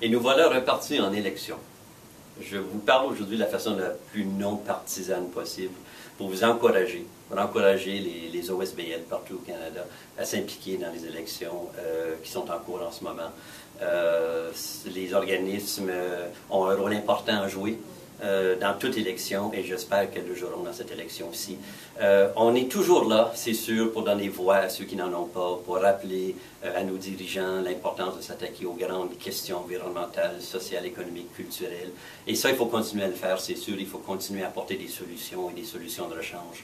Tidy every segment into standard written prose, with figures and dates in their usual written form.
Et nous voilà repartis en élection. Je vous parle aujourd'hui de la façon la plus non partisane possible pour vous encourager, les OSBL partout au Canada à s'impliquer dans les élections qui sont en cours en ce moment. Les organismes ont un rôle important à jouer dans toute élection et j'espère qu'elles le joueront dans cette élection aussi. On est toujours là, c'est sûr, pour donner voix à ceux qui n'en ont pas, pour rappeler à nos dirigeants l'importance de s'attaquer aux grandes questions environnementales, sociales, économiques, culturelles. Et ça, il faut continuer à le faire, c'est sûr, il faut continuer à apporter des solutions et des solutions de rechange.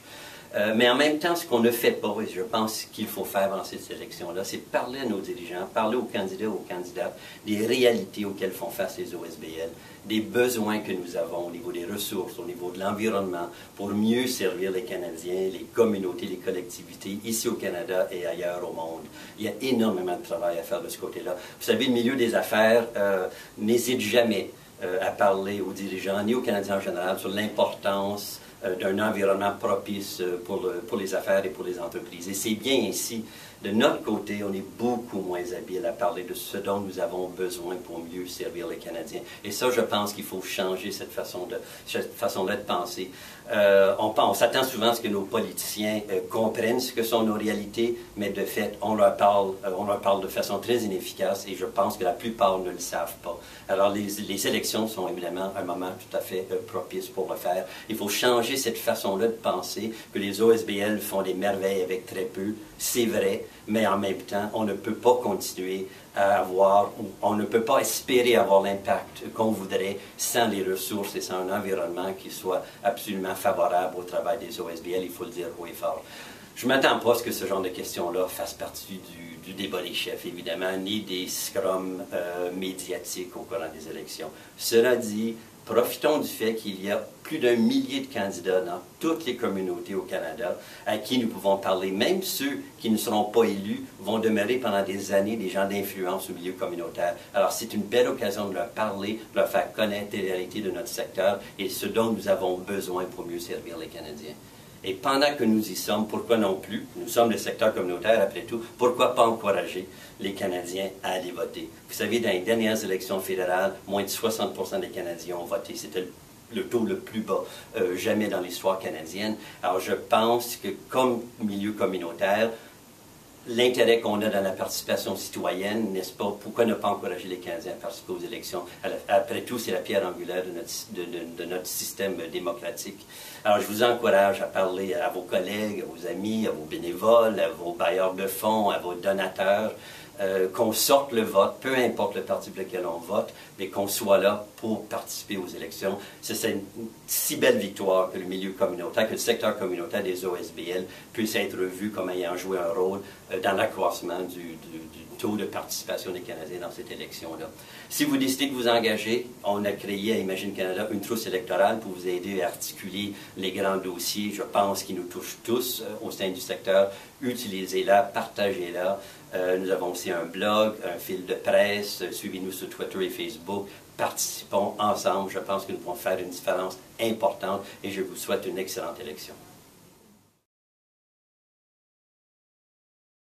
Mais en même temps, ce qu'on ne fait pas, et je pense qu'il faut faire dans cette élection-là, c'est parler à nos dirigeants, parler aux candidats, aux candidates, des réalités auxquelles font face les OSBL, des besoins que nous avons au niveau des ressources, au niveau de l'environnement, pour mieux servir les Canadiens, les communautés, les collectivités, ici au Canada et ailleurs au monde. Il y a énormément de travail à faire de ce côté-là. Vous savez, le milieu des affaires n'hésite jamais à parler aux dirigeants, ni aux Canadiens en général, sur l'importance d'un environnement propice pour les affaires et pour les entreprises. Et c'est bien ainsi. De notre côté, on est beaucoup moins habile à parler de ce dont nous avons besoin pour mieux servir les Canadiens. Et ça, je pense qu'il faut changer cette façon-là de penser. On s'attend souvent à ce que nos politiciens comprennent ce que sont nos réalités, mais de fait, on leur parle de façon très inefficace et je pense que la plupart ne le savent pas. Alors, les élections sont évidemment un moment tout à fait propice pour le faire. Il faut changer cette façon-là de penser, que les OSBL font des merveilles avec très peu, c'est vrai, mais en même temps, on ne peut pas continuer à avoir, on ne peut pas espérer avoir l'impact qu'on voudrait sans les ressources et sans un environnement qui soit absolument favorable au travail des OSBL, il faut le dire haut et fort. Je ne m'attends pas à ce que ce genre de questions-là fasse partie du débat des chefs, évidemment, ni des scrums médiatiques au cours des élections. Cela dit, profitons du fait qu'il y a plus d'1 millier de candidats dans toutes les communautés au Canada à qui nous pouvons parler. Même ceux qui ne seront pas élus vont demeurer pendant des années des gens d'influence au milieu communautaire. Alors c'est une belle occasion de leur parler, de leur faire connaître les réalités de notre secteur et ce dont nous avons besoin pour mieux servir les Canadiens. Et pendant que nous y sommes, pourquoi non plus, nous sommes le secteur communautaire après tout, pourquoi pas encourager les Canadiens à aller voter? Vous savez, dans les dernières élections fédérales, moins de 60% des Canadiens ont voté. C'était le taux le plus bas jamais dans l'histoire canadienne. Alors je pense que comme milieu communautaire, l'intérêt qu'on a dans la participation citoyenne, n'est-ce pas? Pourquoi ne pas encourager les Canadiens à participer aux élections? Après tout, c'est la pierre angulaire de notre système démocratique. Alors, je vous encourage à parler à vos collègues, à vos amis, à vos bénévoles, à vos bailleurs de fonds, à vos donateurs, qu'on sorte le vote, peu importe le parti pour lequel on vote, mais qu'on soit là pour participer aux élections. C'est une si belle victoire que le milieu communautaire, que le secteur communautaire des OSBL puisse être vu comme ayant joué un rôle dans l'accroissement du taux de participation des Canadiens dans cette élection-là. Si vous décidez de vous engager, on a créé à Imagine Canada une trousse électorale pour vous aider à articuler les grands dossiers, je pense, qui nous touchent tous au sein du secteur. Utilisez-la, partagez-la. Nous avons aussi un blog, un fil de presse, suivez-nous sur Twitter et Facebook, participons ensemble, je pense que nous pouvons faire une différence importante et je vous souhaite une excellente élection.